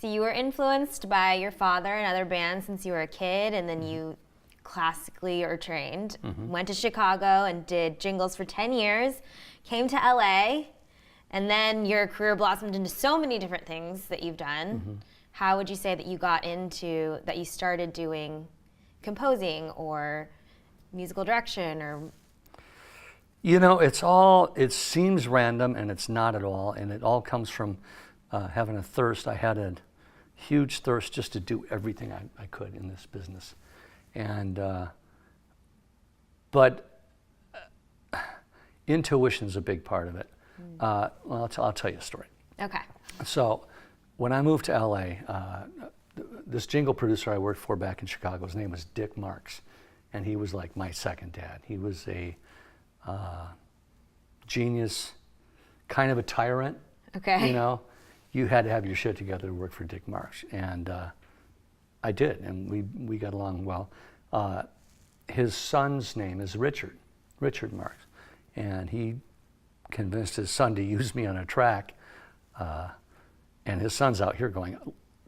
So you were influenced by your father and other bands since you were a kid, and then you classically are trained, went to Chicago and did jingles for 10 years, came to LA, and then your career blossomed into so many different things that you've done. How would you say that you started doing composing or musical direction or? You know, it seems random, and it's not at all, and it all comes from having a thirst. I had a huge thirst just to do everything I could in this business. And, but intuition's a big part of it. Well, I'll tell you a story. Okay. So when I moved to LA, this jingle producer I worked for back in Chicago, his name was Dick Marks, and he was like my second dad. He was a genius, kind of a tyrant. Okay. You know, you had to have your shit together to work for Dick Marks, and I did, and we got along well. His son's name is Richard Marks, and he convinced his son to use me on a track, and his son's out here going,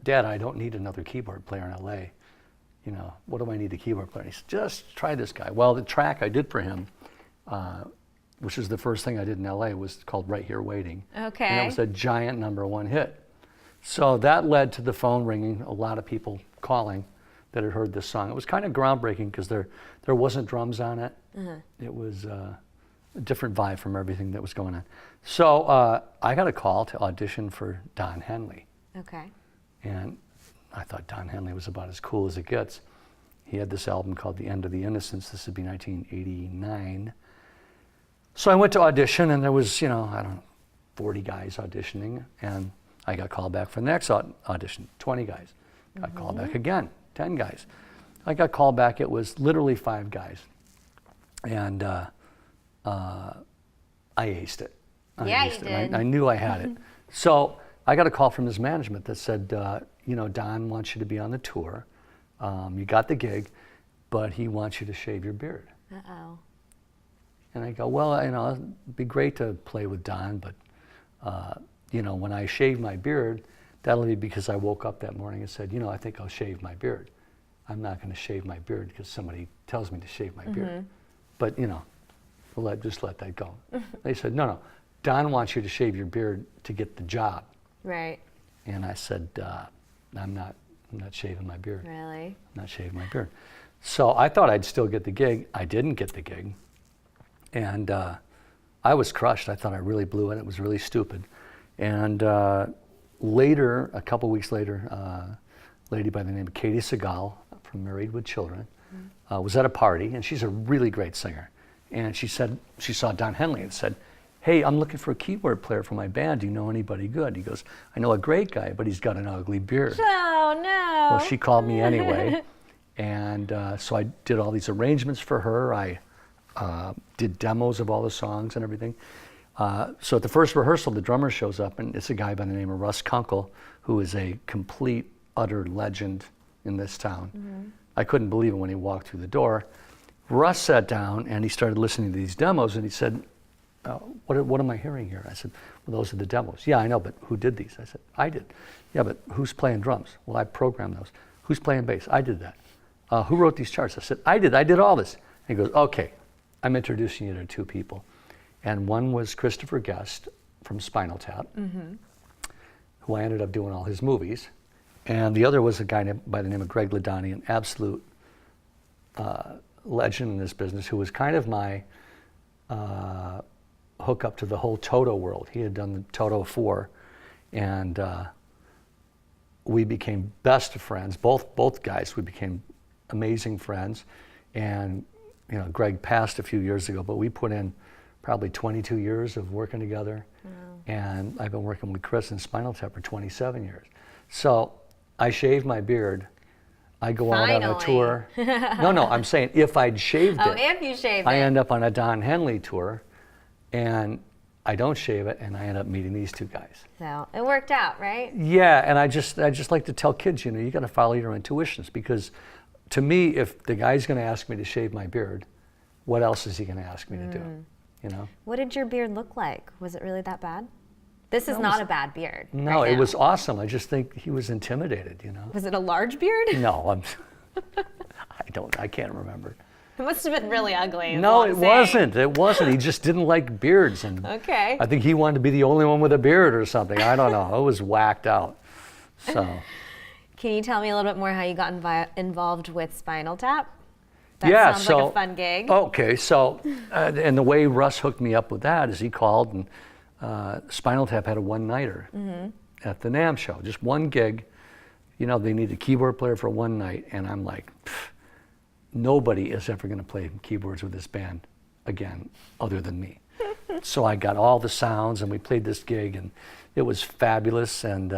Dad, I don't need another keyboard player in LA. You know, what do I need a keyboard player? He said, just try this guy. Well, the track I did for him, which is the first thing I did in LA, was called Right Here Waiting. Okay. And that was a giant #1 hit. So that led to the phone ringing, a lot of people calling that had heard this song. It was kind of groundbreaking because there wasn't drums on it. It was a different vibe from everything that was going on. So I got a call to audition for Don Henley. Okay. And I thought Don Henley was about as cool as it gets. He had this album called The End of the Innocents. This would be 1989. So I went to audition, and there was, I don't know, 40 guys auditioning, and I got called back for the next audition, 20 guys. Got called back again, 10 guys. I got called back, it was literally 5 guys. And I aced it. Yeah, you did. I knew I had it. So I got a call from his management that said, Don wants you to be on the tour. You got the gig, but he wants you to shave your beard. Uh-oh. And I go, well, it'd be great to play with Don, but, when I shave my beard, that'll be because I woke up that morning and said, I think I'll shave my beard. I'm not going to shave my beard because somebody tells me to shave my beard. But, we'll just let that go. They said, no, Don wants you to shave your beard to get the job. Right. And I said, I'm not shaving my beard. Really? I'm not shaving my beard. So I thought I'd still get the gig. I didn't get the gig. And I was crushed. I thought I really blew it. It was really stupid. And later, a couple weeks later, a lady by the name of Katie Segal from Married with Children was at a party, and she's a really great singer. And she said she saw Don Henley and said, hey, I'm looking for a keyboard player for my band. Do you know anybody good? He goes, I know a great guy, but he's got an ugly beard. Oh, no. Well, she called me anyway. And so I did all these arrangements for her. I did demos of all the songs and everything. So at the first rehearsal, the drummer shows up, and it's a guy by the name of Russ Kunkel, who is a complete, utter legend in this town. I couldn't believe it when he walked through the door. Russ sat down, and he started listening to these demos, and he said, what am I hearing here? I said, well, those are the demos. Yeah, I know, but who did these? I said, I did. Yeah, but who's playing drums? Well, I programmed those. Who's playing bass? I did that. Who wrote these charts? I said, I did all this. And he goes, okay, I'm introducing you to 2 people. And one was Christopher Guest from Spinal Tap, who I ended up doing all his movies. And the other was a guy by the name of Greg Ladani, an absolute legend in this business, who was kind of my hook up to the whole Toto world. He had done the Toto 4, and we became best of friends. Both guys, we became amazing friends. And Greg passed a few years ago, but we put in probably 22 years of working together. Wow. And I've been working with Chris in Spinal Tap for 27 years. So I shaved my beard. I go out on a tour. No, I'm saying if I'd shaved it. Oh, if you shaved it. I end up on a Don Henley tour, and I don't shave it, and I end up meeting these 2 guys. So it worked out, right? Yeah, and I just like to tell kids, you got to follow your intuitions, because to me, if the guy's going to ask me to shave my beard, what else is he going to ask me to do? What did your beard look like? Was it really that bad? This is not a bad beard. No, right it now. was awesome. I just think he was intimidated, you know. Was it a large beard? No, I can't remember. It must have been really ugly. No, it wasn't. It wasn't. He just didn't like beards. And Okay. I think he wanted to be the only one with a beard or something. I don't know. It was whacked out. So. Can you tell me a little bit more how you got involved with Spinal Tap? That sounds like a fun gig. Okay, so, and the way Russ hooked me up with that is he called and Spinal Tap had a one-nighter at the NAMM show, just one gig. You know, they need a keyboard player for one night, and I'm like, nobody is ever going to play keyboards with this band again other than me. So I got all the sounds, and we played this gig, and it was fabulous, and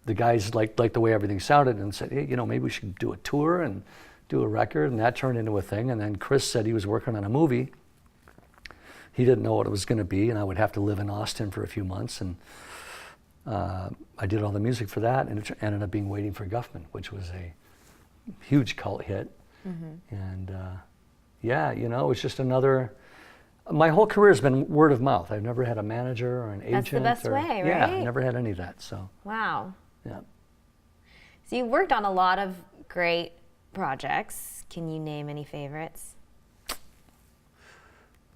the guys liked the way everything sounded and said, hey, you know, maybe we should do a tour and do a record, and that turned into a thing. And then Chris said he was working on a movie. He didn't know what it was going to be, and I would have to live in Austin for a few months. And I did all the music for that, and it ended up being Waiting for Guffman, which was a huge cult hit. And yeah, you know, it was just another. My whole career has been word of mouth. I've never had a manager or an agent. That's the best way, right? Yeah, I never had any of that. So. Wow. Yeah. So you've worked on a lot of great projects. Can you name any favorites?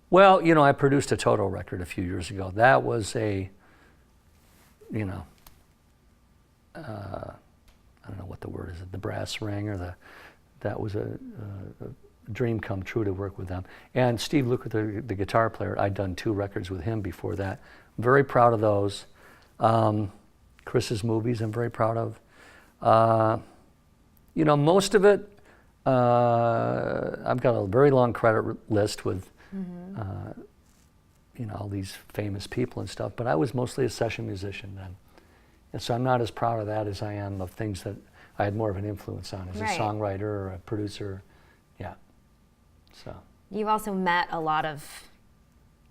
Well, you know, I produced a Toto record a few years ago. That was a, you know, I don't know what the word is, the brass ring or that was a dream come true to work with them. And Steve Lukather, the guitar player, I'd done 2 records with him before that. I'm very proud of those. Chris's movies I'm very proud of. You know, most of it, I've got a very long credit list with, you know, all these famous people and stuff, but I was mostly a session musician then. And so I'm not as proud of that as I am of things that I had more of an influence on as a songwriter or a producer. Yeah. So. You've also met a lot of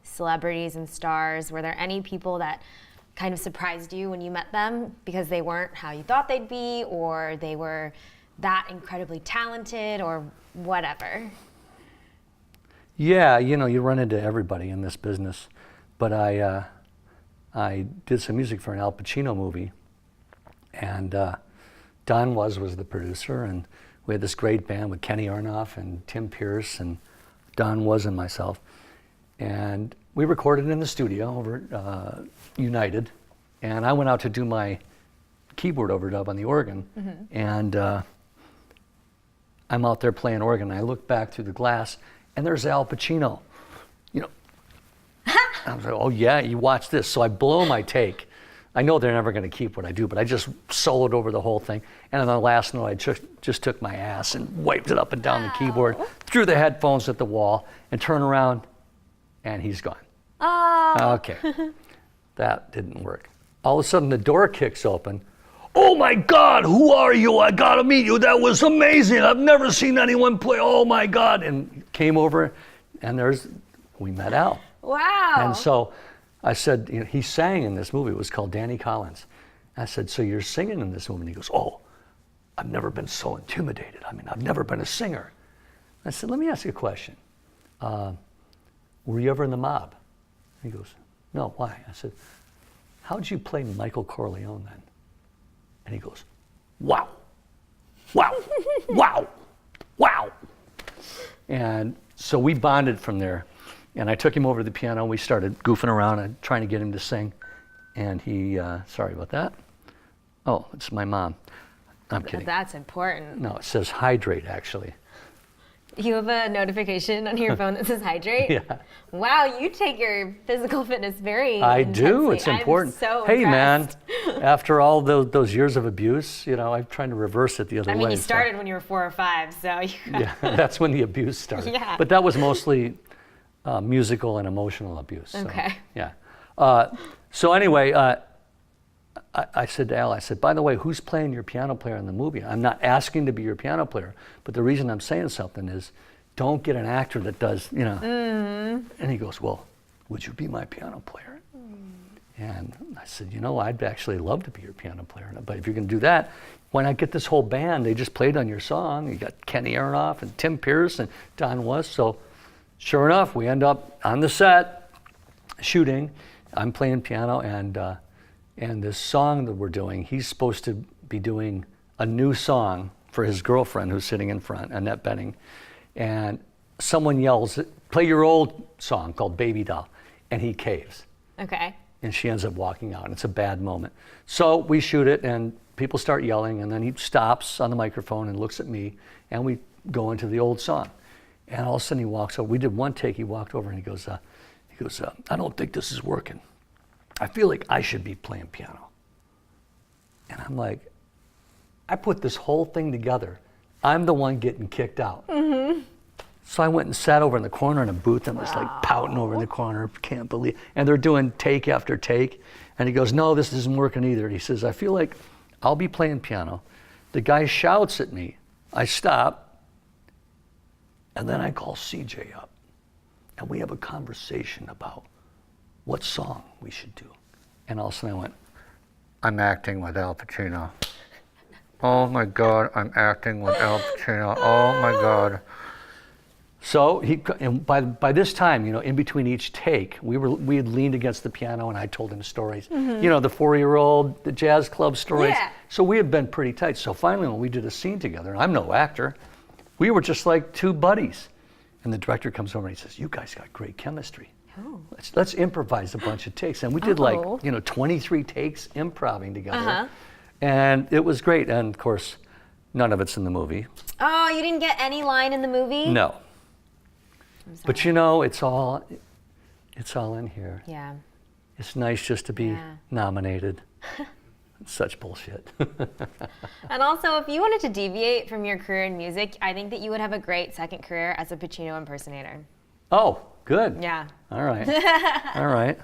celebrities and stars. Were there any people that kind of surprised you when you met them because they weren't how you thought they'd be, or they were that incredibly talented, or whatever? Yeah, you know, you run into everybody in this business. But I did some music for an Al Pacino movie, and Don was the producer, and we had this great band with Kenny Aronoff and Tim Pierce and Don Was and myself. And we recorded in the studio over at United, and I went out to do my keyboard overdub on the organ, and I'm out there playing organ, and I look back through the glass, and there's Al Pacino. You know, I was like, oh yeah, you watch this. So I blow my take. I know they're never going to keep what I do, but I just soloed over the whole thing. And on the last note, I just took my ass and wiped it up and down the keyboard, threw the headphones at the wall, and turned around, and he's gone. Oh. Okay, that didn't work. All of a sudden, the door kicks open. Oh my God, who are you? I gotta meet you. That was amazing. I've never seen anyone play. Oh my God. And came over, and we met Al. Wow. And so I said, you know, he sang in this movie. It was called Danny Collins. I said, so you're singing in this movie? And he goes, oh, I've never been so intimidated. I mean, I've never been a singer. I said, let me ask you a question. Were you ever in the mob? He goes, no, why? I said, how'd you play Michael Corleone then? And he goes, wow, wow, wow, wow. And so we bonded from there. And I took him over to the piano. We started goofing around and trying to get him to sing. And he, sorry about that. Oh, it's my mom. I'm kidding. That's important. No, it says hydrate, actually. You have a notification on your phone that says hydrate? Yeah. Wow, you take your physical fitness very I intensely. do. It's important. I'm so hey, impressed. man, after all those years of abuse, you know, I'm trying to reverse it the other way. I mean, you started when you were 4 or 5, so you yeah, that's when the abuse started. Yeah. But that was mostly musical and emotional abuse. So, okay. Yeah. So anyway, I said to Al, I said, by the way, who's playing your piano player in the movie? I'm not asking to be your piano player, but the reason I'm saying something is don't get an actor that does, you know. And he goes, well, would you be my piano player? And I said, you know, I'd actually love to be your piano player, but if you're going to do that, why not get this whole band? They just played on your song. You got Kenny Aronoff and Tim Pierce and Don Was. So sure enough, we end up on the set. shooting. I'm playing piano, and this song that we're doing, he's supposed to be doing a new song for his girlfriend who's sitting in front, Annette Benning, and someone yells, "Play your old song called Baby Doll," and he caves. Okay. And she ends up walking out, and it's a bad moment. So we shoot it, and people start yelling, and then he stops on the microphone and looks at me, and we go into the old song. And all of a sudden he walks over. We did one take. He walked over and he goes, "I don't think this is working. I feel like I should be playing piano." And I'm like, I put this whole thing together. I'm the one getting kicked out. Mm-hmm. So I went and sat over in the corner in a booth and was like pouting over in the corner. Can't believe. And they're doing take after take. And he goes, "No, this isn't working either." He says, "I feel like I'll be playing piano. The guy shouts at me. I stop. And then I call CJ up. And we have a conversation about what song we should do." And all of a sudden I went, "I'm acting with Al Pacino. Oh my God, I'm acting with Al Pacino. Oh my God." So and by this time, in between each take, we had leaned against the piano and I told him stories. Mm-hmm. The 4-year-old, the jazz club stories. Yeah. So we had been pretty tight. So finally when we did a scene together, and I'm no actor, we were just like two buddies. And the director comes over and he says, "You guys got great chemistry. Oh. Let's improvise a bunch of takes." And we did 23 takes improvising together. Uh-huh. And it was great. And of course, none of it's in the movie. Oh, you didn't get any line in the movie? No. But it's all in here. Yeah. It's nice just to be nominated. It's such bullshit. And also, if you wanted to deviate from your career in music, I think that you would have a great second career as a Pacino impersonator. Oh, good. Yeah. All right. All right.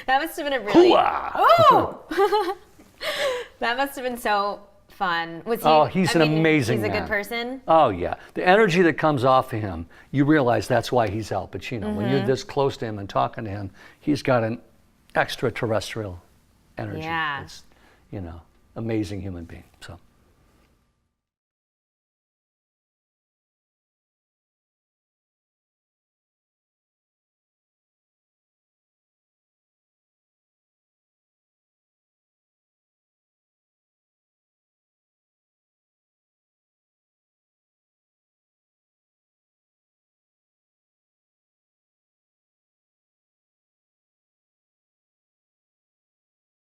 That must have been a really... Hoo-ah! Oh! That must have been so fun. Was he, Oh, he's an amazing He's a man. good person? Oh, yeah. The energy that comes off of him, you realize that's why he's Al Pacino. Mm-hmm. When you're this close to him and talking to him, he's got an extraterrestrial energy. Yeah. It's, amazing human being. So.